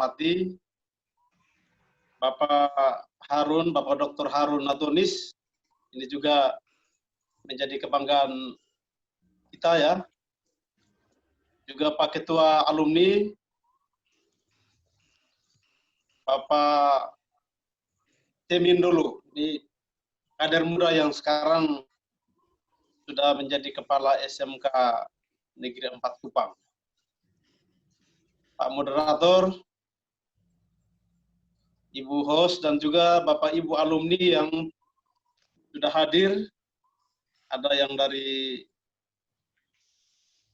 hormati Bapak Dr. Harun Natunis, ini juga menjadi kebanggaan kita ya. Juga Pak Ketua Alumni, Bapak Temin dulu, ini kader muda yang sekarang sudah menjadi Kepala SMK Negeri 4 Kupang. Pak Moderator, Ibu host, dan juga Bapak Ibu alumni yang sudah hadir. Ada yang dari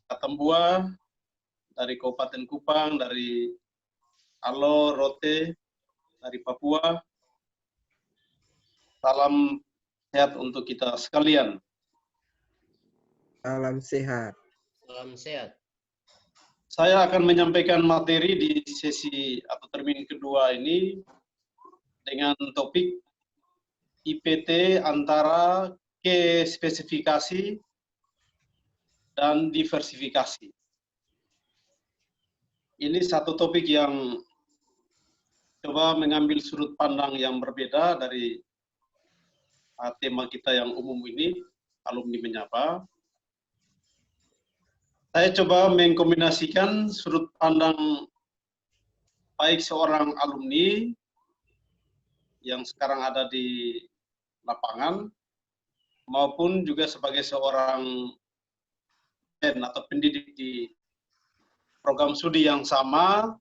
Katembua, dari Kabupaten Kupang, dari Alor, Rote, dari Papua. Salam sehat untuk kita sekalian. Salam sehat. Salam sehat. Saya akan menyampaikan materi di sesi atau termin kedua ini dengan topik IPT antara spesifikasi dan diversifikasi. Ini satu topik yang coba mengambil sudut pandang yang berbeda dari tema kita yang umum ini, alumni menyapa. Saya coba mengkombinasikan sudut pandang baik seorang alumni yang sekarang ada di lapangan, maupun juga sebagai seorang atau pendidik di program studi yang sama,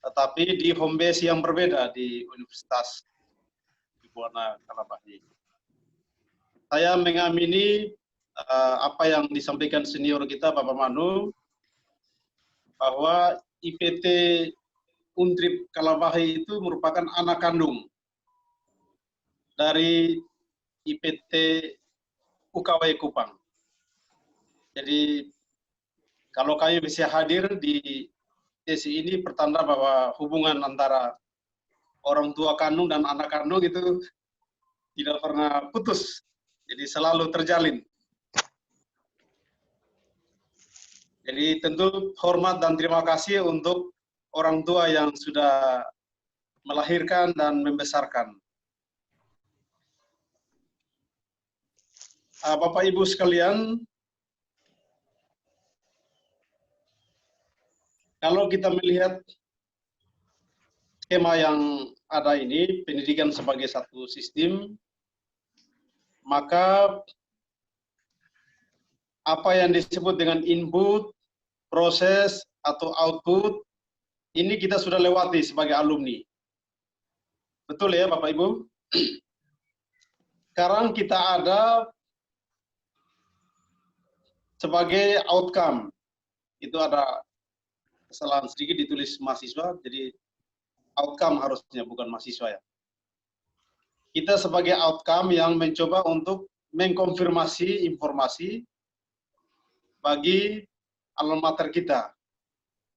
tetapi di home base yang berbeda di Universitas Buana Kalabahi. Saya mengamini apa yang disampaikan senior kita, Bapak Manu, bahwa IPT Undrip Kalabahi itu merupakan anak kandung dari IPT UKW Kupang. Jadi kalau kami bisa hadir di sesi ini pertanda bahwa hubungan antara orang tua kandung dan anak kandung itu tidak pernah putus, jadi selalu terjalin. Jadi tentu hormat dan terima kasih untuk orang tua yang sudah melahirkan dan membesarkan. Bapak Ibu sekalian, kalau kita melihat skema yang ada ini, pendidikan sebagai satu sistem, maka apa yang disebut dengan input, proses, atau output, ini kita sudah lewati sebagai alumni. Betul ya Bapak Ibu? Sekarang kita ada sebagai outcome. Itu ada kesalahan sedikit ditulis mahasiswa, jadi outcome harusnya bukan mahasiswa ya. Kita sebagai outcome yang mencoba untuk mengkonfirmasi informasi bagi alma mater kita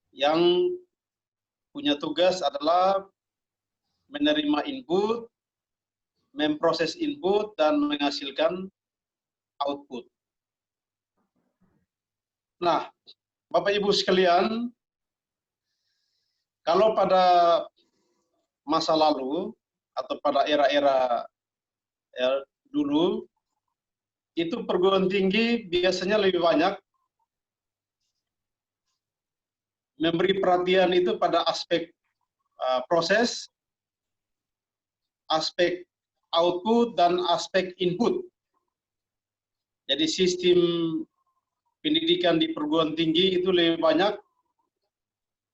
yang punya tugas adalah menerima input, memproses input, dan menghasilkan output. Nah, Bapak Ibu sekalian, kalau pada masa lalu atau pada era-era dulu, itu perguruan tinggi biasanya lebih banyak memberi perhatian itu pada aspek proses, aspek output, dan aspek input. Jadi sistem pendidikan di perguruan tinggi itu lebih banyak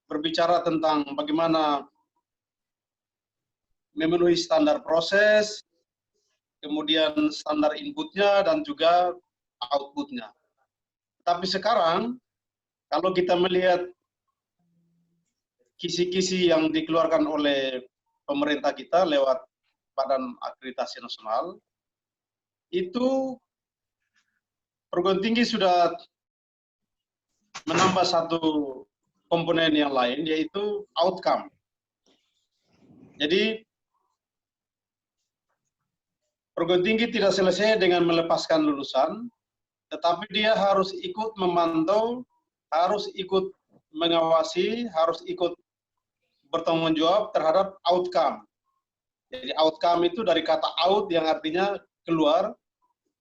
berbicara tentang bagaimana memenuhi standar proses, kemudian standar inputnya, dan juga outputnya. Tapi sekarang, kalau kita melihat kisi-kisi yang dikeluarkan oleh pemerintah kita lewat Badan Akreditasi Nasional, itu perguruan tinggi sudah menambah satu komponen yang lain, yaitu outcome. Jadi, perguruan tinggi tidak selesai dengan melepaskan lulusan, tetapi dia harus ikut memantau, harus ikut mengawasi, harus ikut bertanggung jawab terhadap outcome. Jadi outcome itu dari kata out yang artinya keluar,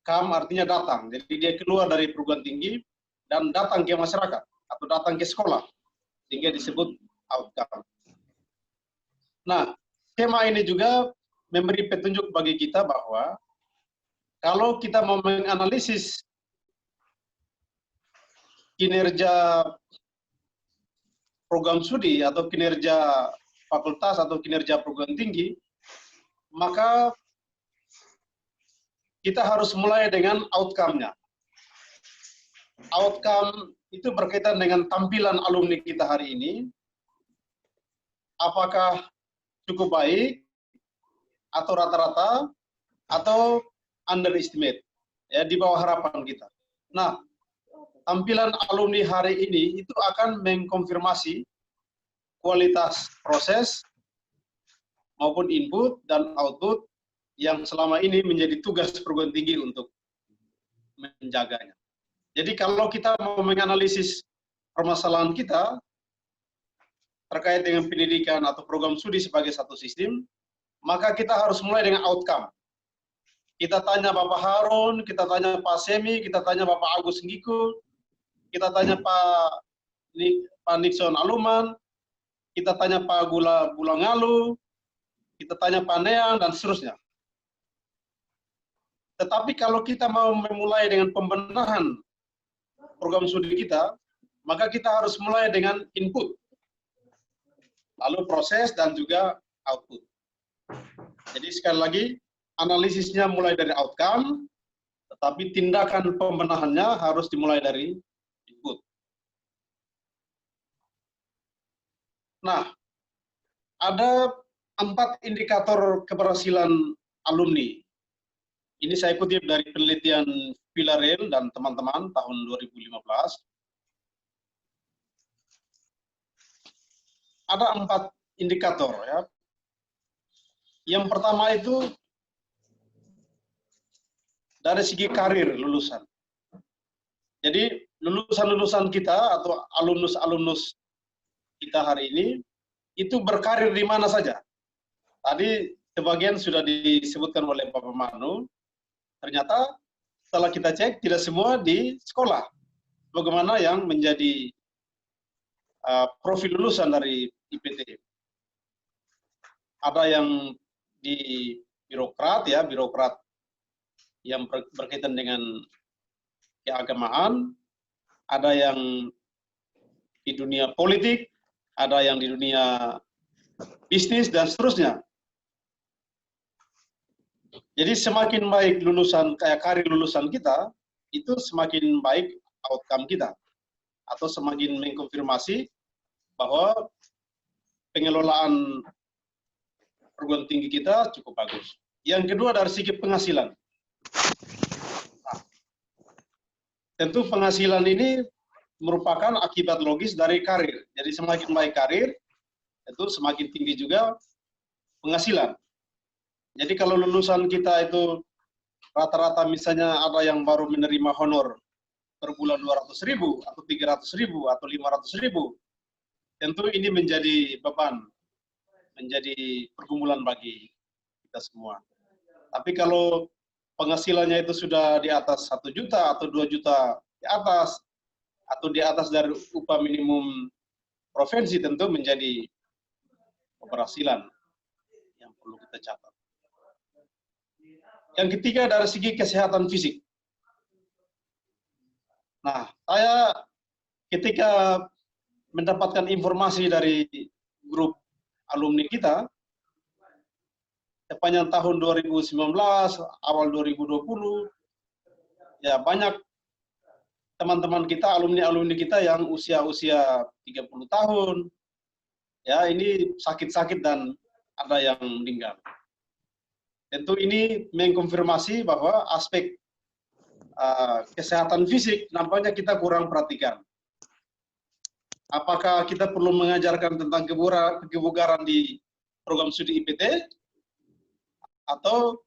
come artinya datang. Jadi dia keluar dari perguruan tinggi dan datang ke masyarakat atau datang ke sekolah, sehingga disebut outcome. Nah, skema ini juga memberi petunjuk bagi kita bahwa kalau kita mau menganalisis kinerja program studi atau kinerja fakultas atau kinerja perguruan tinggi, maka kita harus mulai dengan outcome-nya. Outcome itu berkaitan dengan tampilan alumni kita hari ini. Apakah cukup baik, atau rata-rata, atau underestimate, ya, di bawah harapan kita. Nah, tampilan alumni hari ini itu akan mengkonfirmasi kualitas proses maupun input dan output yang selama ini menjadi tugas perguruan tinggi untuk menjaganya. Jadi kalau kita mau menganalisis permasalahan kita terkait dengan pendidikan atau program studi sebagai satu sistem, maka kita harus mulai dengan outcome. Kita tanya Bapak Harun, kita tanya Pak Semi, kita tanya Bapak Agus Ngiku, kita tanya Pak Nixon Aluman, kita tanya Pak Bulangalu, kita tanya Pak Neang, dan seterusnya. Tetapi kalau kita mau memulai dengan pembenahan program studi kita, maka kita harus mulai dengan input, lalu proses, dan juga output. Jadi sekali lagi, analisisnya mulai dari outcome, tetapi tindakan pembenahannya harus dimulai dari input. Nah, ada 4 indikator keberhasilan alumni. Ini saya kutip dari penelitian Villarreal dan teman-teman tahun 2015. Ada 4 indikator, ya. Yang pertama itu dari segi karir lulusan. Jadi lulusan-lulusan kita atau alumnus-alumnus kita hari ini itu berkarir di mana saja. Tadi sebagian sudah disebutkan oleh Bapak Manu. Ternyata setelah kita cek tidak semua di sekolah. Bagaimana yang menjadi profil lulusan dari IPT. Ada yang di birokrat, ya, birokrat yang berkaitan dengan keagamaan, ada yang di dunia politik, ada yang di dunia bisnis, dan seterusnya. Jadi semakin baik lulusan, kayak karir lulusan kita, itu semakin baik outcome kita. Atau semakin mengkonfirmasi bahwa pengelolaan perguruan tinggi kita cukup bagus. Yang kedua dari segi penghasilan. Nah, tentu penghasilan ini merupakan akibat logis dari karir. Jadi semakin baik karir, itu semakin tinggi juga penghasilan. Jadi kalau lulusan kita itu rata-rata misalnya ada yang baru menerima honor per bulan 200.000 atau 300.000 atau 500.000, tentu ini menjadi beban, menjadi pergumulan bagi kita semua. Tapi kalau penghasilannya itu sudah di atas 1 juta atau 2 juta di atas, atau di atas dari upah minimum provinsi, tentu menjadi keberhasilan yang perlu kita catat. Yang ketiga dari segi kesehatan fisik. Nah, saya ketika mendapatkan informasi dari grup alumni kita, sepanjang tahun 2019, awal 2020, ya banyak teman-teman kita, alumni-alumni kita yang usia-usia 30 tahun, ya ini sakit-sakit dan ada yang meninggal. Tentu ini mengkonfirmasi bahwa aspek kesehatan fisik nampaknya kita kurang perhatikan. Apakah kita perlu mengajarkan tentang kebugaran di program studi IPT, atau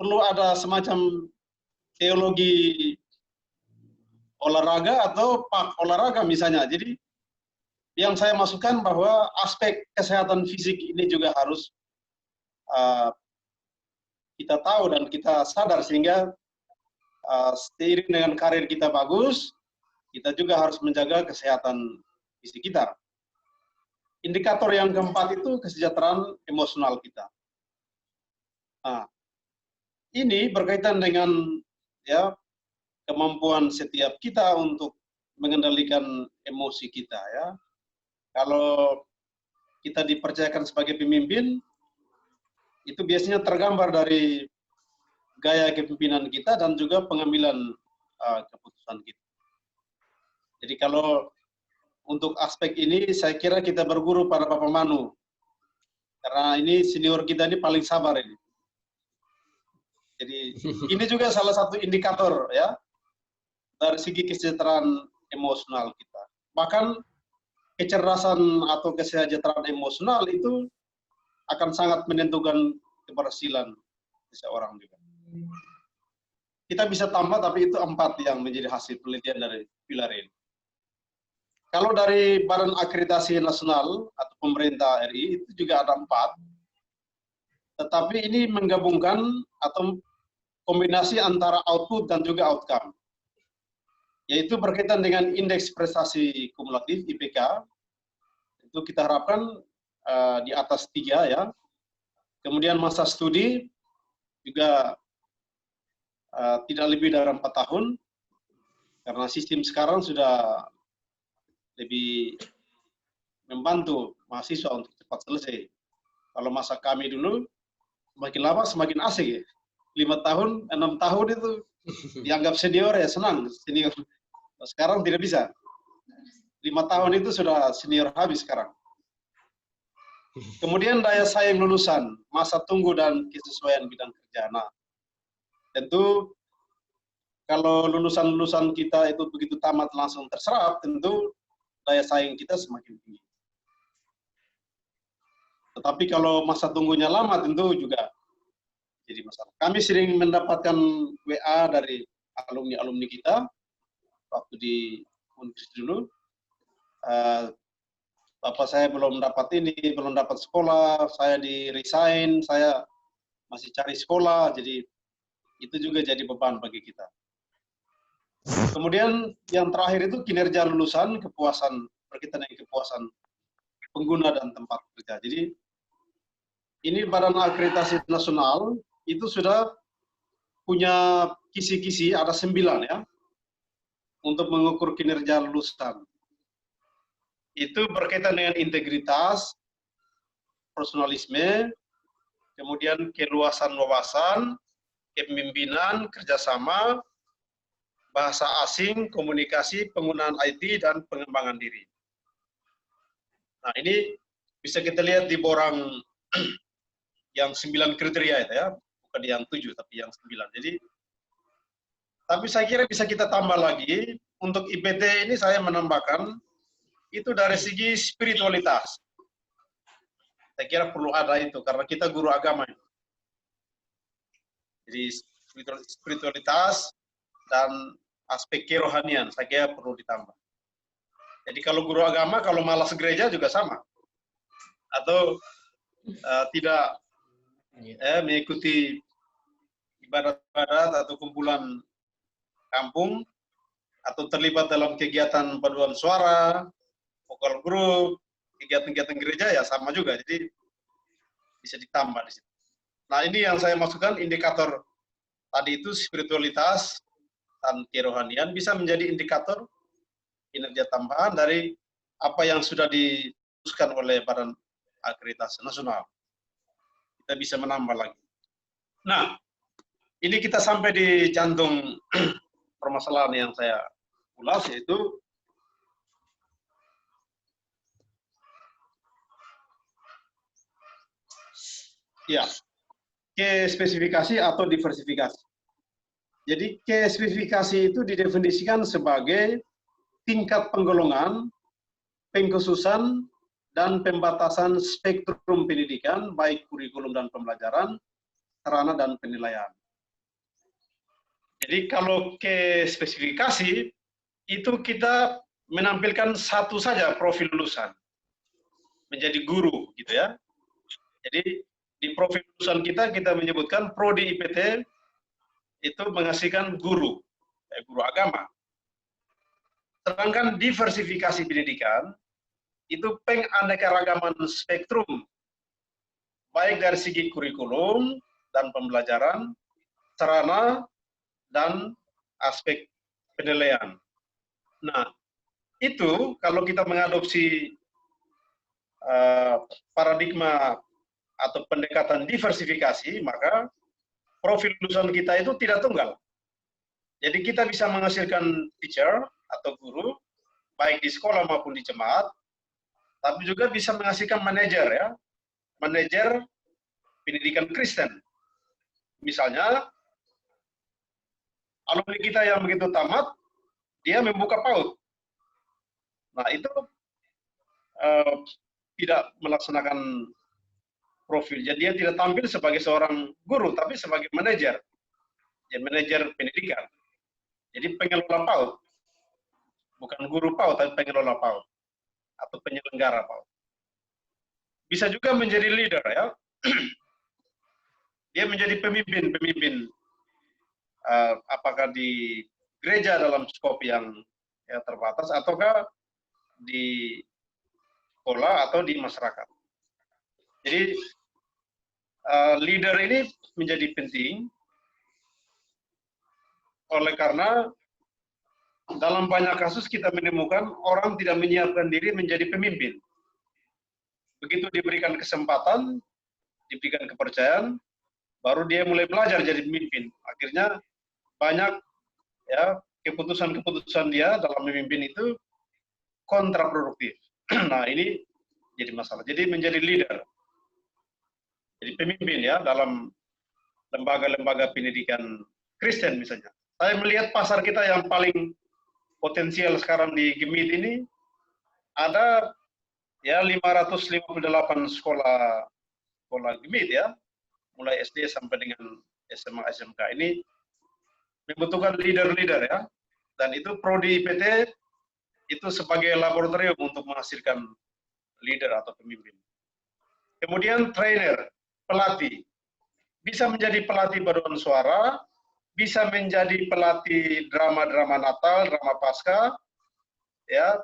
perlu ada semacam teologi olahraga atau pak olahraga misalnya. Jadi yang saya masukkan bahwa aspek kesehatan fisik ini juga harus kita tahu dan kita sadar, sehingga seiring dengan karir kita bagus, kita juga harus menjaga kesehatan fisik kita. Indikator yang keempat itu kesejahteraan emosional kita. Nah, ini berkaitan dengan ya kemampuan setiap kita untuk mengendalikan emosi kita ya. Kalau kita dipercayakan sebagai pemimpin, itu biasanya tergambar dari gaya kepemimpinan kita dan juga pengambilan keputusan kita. Jadi kalau untuk aspek ini, saya kira kita berguru pada Bapak Manu, karena ini senior kita ini paling sabar ini. Jadi ini juga salah satu indikator ya dari segi kesejahteraan emosional kita. Bahkan kecerdasan atau kesejahteraan emosional itu akan sangat menentukan keberhasilan seseorang juga. Kita bisa tambah, tapi itu 4 yang menjadi hasil penelitian dari pilar ini. Kalau dari Badan Akreditasi Nasional atau pemerintah RI itu juga ada 4, tetapi ini menggabungkan atau kombinasi antara output dan juga outcome, yaitu berkaitan dengan indeks prestasi kumulatif IPK. Itu kita harapkan di atas 3 ya. Kemudian masa studi juga tidak lebih dari 4 tahun, karena sistem sekarang sudah lebih membantu mahasiswa untuk cepat selesai. Kalau masa kami dulu, semakin lama semakin asik ya. 5 tahun, 6 tahun itu dianggap senior ya, senang senior. Sekarang tidak bisa. 5 tahun itu sudah senior habis sekarang. Kemudian daya saing lulusan, masa tunggu dan kesesuaian bidang kerja. Nah, tentu kalau lulusan-lulusan kita itu begitu tamat langsung terserap, tentu daya saing kita semakin tinggi. Tetapi kalau masa tunggunya lama, tentu juga jadi masalah. Kami sering mendapatkan WA dari alumni-alumni kita waktu di Unkris dulu. Bapak saya belum dapat ini, belum dapat sekolah, saya di resign, saya masih cari sekolah, jadi itu juga jadi beban bagi kita. Kemudian yang terakhir itu kinerja lulusan, kepuasan, berkaitan dengan kepuasan pengguna dan tempat kerja. Jadi ini Badan Akreditasi Nasional itu sudah punya kisi-kisi, ada 9 ya, untuk mengukur kinerja lulusan. Itu berkaitan dengan integritas, personalisme, kemudian keluasan wawasan, kepemimpinan, kerjasama, bahasa asing, komunikasi, penggunaan IT, dan pengembangan diri. Nah, ini bisa kita lihat di borang yang 9 kriteria itu ya, bukan yang 7, tapi yang 9. Jadi, tapi saya kira bisa kita tambah lagi, untuk IPT ini saya menambahkan, itu dari segi spiritualitas. Saya kira perlu ada itu, karena kita guru agama. Jadi spiritualitas dan aspek kerohanian, saya kira perlu ditambah. Jadi kalau guru agama, kalau malas gereja juga sama. Atau tidak mengikuti ibadat-ibadat atau kumpulan kampung, atau terlibat dalam kegiatan paduan suara, vokal group, kegiatan-kegiatan gereja ya sama juga. Jadi bisa ditambah di situ. Nah, ini yang saya masukkan indikator tadi itu spiritualitas dan kerohanian bisa menjadi indikator kinerja tambahan dari apa yang sudah diputuskan oleh Badan Akreditasi Nasional. Kita bisa menambah lagi. Nah, ini kita sampai di jantung permasalahan yang saya ulas, yaitu ya, ke-spesifikasi atau diversifikasi. Jadi ke-spesifikasi itu didefinisikan sebagai tingkat penggolongan, pengkhususan, dan pembatasan spektrum pendidikan, baik kurikulum dan pembelajaran, sarana dan penilaian. Jadi kalau ke-spesifikasi, itu kita menampilkan satu saja profil lulusan menjadi guru, gitu ya. Jadi di profil lulusan kita menyebutkan prodi IPT itu menghasilkan guru, guru agama. Sedangkan diversifikasi pendidikan itu penganekaragaman spektrum, baik dari segi kurikulum dan pembelajaran, sarana, dan aspek penilaian. Nah, itu kalau kita mengadopsi paradigma atau pendekatan diversifikasi, maka profil lulusan kita itu tidak tunggal. Jadi kita bisa menghasilkan teacher atau guru, baik di sekolah maupun di jemaat, tapi juga bisa menghasilkan manajer, ya, manajer pendidikan Kristen. Misalnya, alumni kita yang begitu tamat, dia membuka PAUD. Nah, itu tidak melaksanakan profil. Jadi dia tidak tampil sebagai seorang guru, tapi sebagai manajer. Ya, manajer pendidikan. Jadi pengelola PAUD. Bukan guru PAUD, tapi pengelola PAUD. Atau penyelenggara PAUD. Bisa juga menjadi leader, ya. Dia menjadi pemimpin apakah di gereja dalam skop yang ya, terbatas, ataukah di sekolah atau di masyarakat. Jadi leader ini menjadi penting oleh karena dalam banyak kasus kita menemukan orang tidak menyiapkan diri menjadi pemimpin. Begitu diberikan kesempatan, diberikan kepercayaan, baru dia mulai belajar jadi pemimpin. Akhirnya banyak ya keputusan-keputusan dia dalam memimpin itu kontraproduktif. Nah, ini jadi masalah. Jadi menjadi leader. Jadi pemimpin ya dalam lembaga-lembaga pendidikan Kristen misalnya. Saya melihat pasar kita yang paling potensial sekarang di Gemit ini ada ya 558 sekolah Gemit ya, mulai SD sampai dengan SMA SMK ini membutuhkan leader-leader ya. Dan itu prodi IPT itu sebagai laboratorium untuk menghasilkan leader atau pemimpin. Kemudian trainer, pelatih. Bisa menjadi pelatih paduan suara, bisa menjadi pelatih drama-drama Natal, drama Paskah, ya,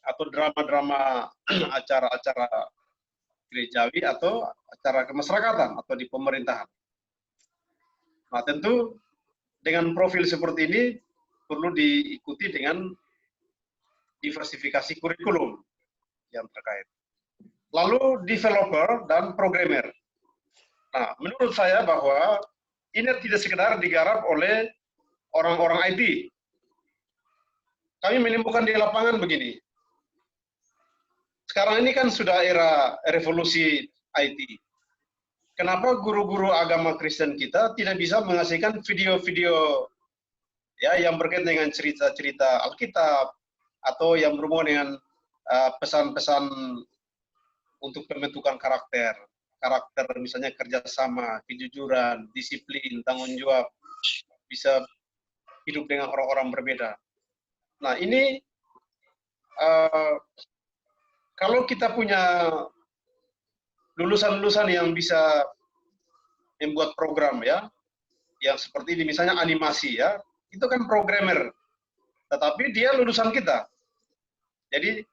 atau drama-drama acara-acara gerejawi atau acara kemasyarakatan atau di pemerintahan. Nah, tentu dengan profil seperti ini perlu diikuti dengan diversifikasi kurikulum yang terkait. Lalu developer dan programmer. Nah, menurut saya bahwa ini tidak sekedar digarap oleh orang-orang IT. Kami menemukan di lapangan begini. Sekarang ini kan sudah era revolusi IT. Kenapa guru-guru agama Kristen kita tidak bisa menghasilkan video-video ya yang berkaitan dengan cerita-cerita Alkitab atau yang berhubungan dengan pesan-pesan untuk pembentukan karakter misalnya kerjasama, kejujuran, disiplin, tanggung jawab, bisa hidup dengan orang-orang berbeda. Nah ini kalau kita punya lulusan-lulusan yang bisa membuat program ya, yang seperti ini misalnya animasi ya, itu kan programmer, tetapi dia lulusan kita. Jadi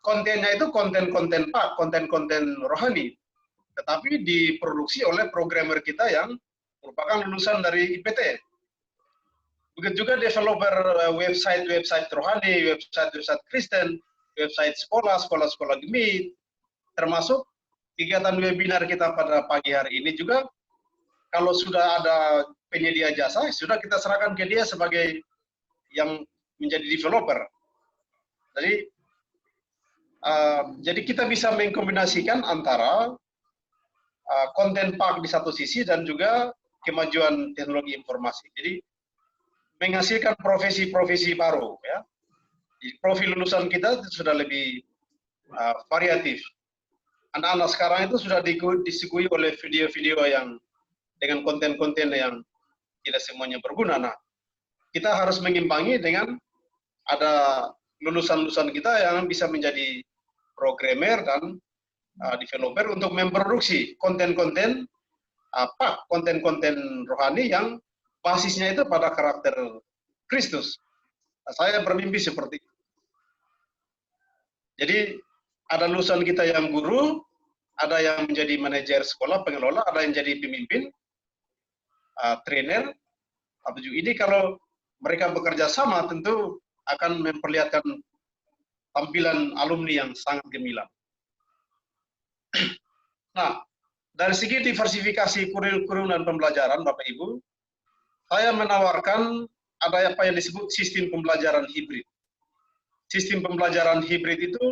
kontennya itu konten-konten Pak, konten-konten rohani, tetapi diproduksi oleh programmer kita yang merupakan lulusan dari IPT. Begitu juga developer website rohani, website Kristen, website sekolah Gemit, termasuk kegiatan webinar kita pada pagi hari ini juga, kalau sudah ada penyedia jasa, sudah kita serahkan ke dia sebagai yang menjadi developer. Jadi kita bisa mengkombinasikan antara konten Pak di satu sisi dan juga kemajuan teknologi informasi. Jadi menghasilkan profesi-profesi baru ya. Jadi, profil lulusan kita sudah lebih variatif. Anak-anak sekarang itu sudah disuguhi oleh video-video yang dengan konten-konten yang tidak semuanya berguna. Nah, kita harus mengimbangi dengan ada lulusan-lulusan kita yang bisa menjadi programmer dan developer untuk memproduksi konten-konten konten-konten rohani yang basisnya itu pada karakter Kristus. Nah, saya bermimpi seperti itu. Jadi ada lulusan kita yang guru, ada yang menjadi manajer sekolah, pengelola, ada yang jadi pemimpin, trainer. Ini kalau mereka bekerja sama tentu akan memperlihatkan tampilan alumni yang sangat gemilang. Nah, dari segi diversifikasi kurikulum dan pembelajaran, Bapak Ibu, saya menawarkan ada apa yang disebut sistem pembelajaran hibrid. Sistem pembelajaran hibrid itu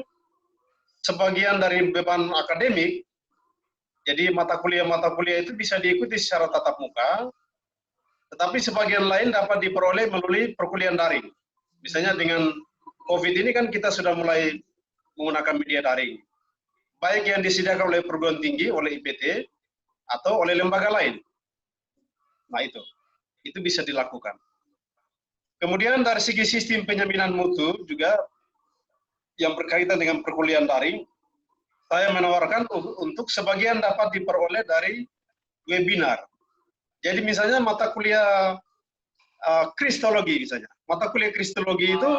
sebagian dari beban akademik, jadi mata kuliah itu bisa diikuti secara tatap muka, tetapi sebagian lain dapat diperoleh melalui perkuliahan daring. Misalnya dengan COVID ini kan kita sudah mulai menggunakan media daring. Baik yang disediakan oleh perguruan tinggi, oleh IPT, atau oleh lembaga lain. Nah itu bisa dilakukan. Kemudian dari segi sistem penjaminan mutu juga yang berkaitan dengan perkuliahan daring, saya menawarkan untuk sebagian dapat diperoleh dari webinar. Jadi misalnya mata kuliah kristologi misalnya. Mata kuliah kristologi itu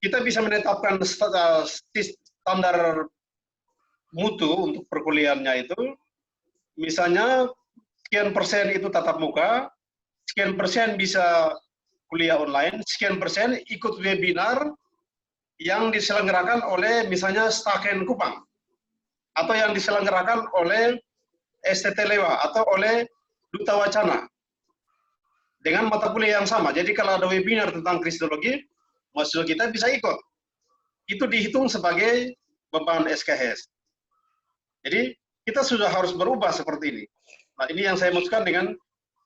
kita bisa menetapkan standar mutu untuk perkuliahannya itu. Misalnya sekian persen itu tatap muka, sekian persen bisa kuliah online, sekian persen ikut webinar yang diselenggarakan oleh misalnya Staken Kupang, atau yang diselenggarakan oleh STT Lewa, atau oleh Duta Wacana, dengan mata kuliah yang sama. Jadi kalau ada webinar tentang kristologi, mahasiswa kita bisa ikut. Itu dihitung sebagai beban SKS. Jadi kita sudah harus berubah seperti ini. Nah ini yang saya maksudkan dengan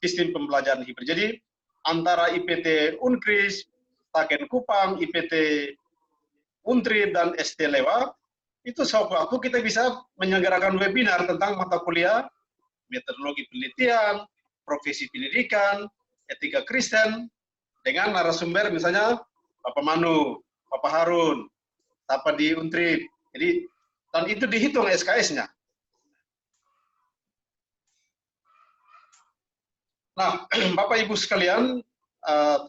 sistem pembelajaran hibrid. Jadi antara IPT Unkris, Staken Kupang, IPT Untri, dan ST Lewa, itu sewaktu kita bisa menyelenggarakan webinar tentang mata kuliah metodologi penelitian, profesi pendidikan, etika Kristen, dengan narasumber misalnya Bapak Manu, Bapak Harun, Bapak di Untri. Jadi, dan itu dihitung SKS-nya. Nah, Bapak Ibu sekalian,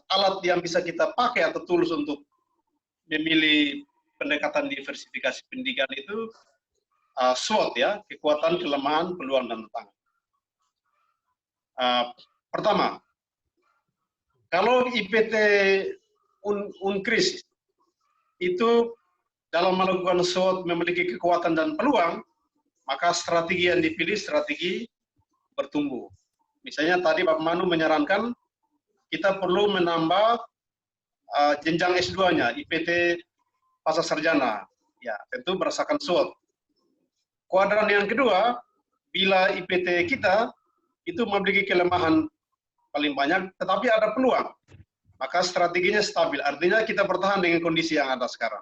alat yang bisa kita pakai atau tools untuk memilih pendekatan diversifikasi pendidikan itu SWOT ya, kekuatan, kelemahan, peluang, dan tantangan. Pertama, kalau IPT Unkris itu dalam melakukan SWOT memiliki kekuatan dan peluang, maka strategi yang dipilih strategi bertumbuh. Misalnya tadi Pak Manu menyarankan kita perlu menambah jenjang S2-nya, IPT pasca sarjana. Ya, tentu berdasarkan SWOT. Kuadran yang kedua, bila IPT kita itu memiliki kelemahan paling banyak, tetapi ada peluang, maka strateginya stabil. Artinya kita bertahan dengan kondisi yang ada sekarang.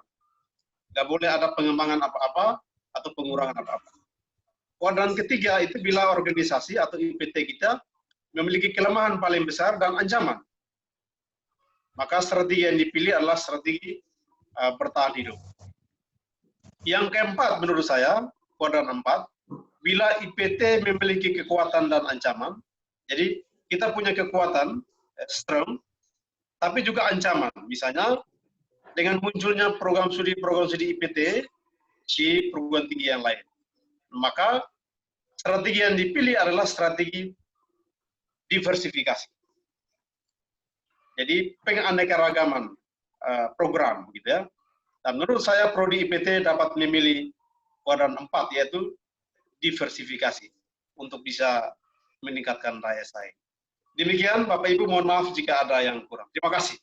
Nggak boleh ada pengembangan apa-apa atau pengurangan apa-apa. Kuadran ketiga itu bila organisasi atau IPT kita memiliki kelemahan paling besar dan ancaman, maka strategi yang dipilih adalah strategi bertahan hidup. Yang keempat menurut saya, kuadran 4, bila IPT memiliki kekuatan dan ancaman, jadi kita punya kekuatan, strength, tapi juga ancaman. Misalnya, dengan munculnya program studi IPT di perguruan tinggi yang lain. Maka, strategi yang dipilih adalah strategi diversifikasi. Jadi, penganekaragaman program, gitu ya. Dan menurut saya, prodi IPT dapat memilih kuadran 4, yaitu diversifikasi, untuk bisa meningkatkan daya saing. Demikian, Bapak Ibu, mohon maaf jika ada yang kurang. Terima kasih.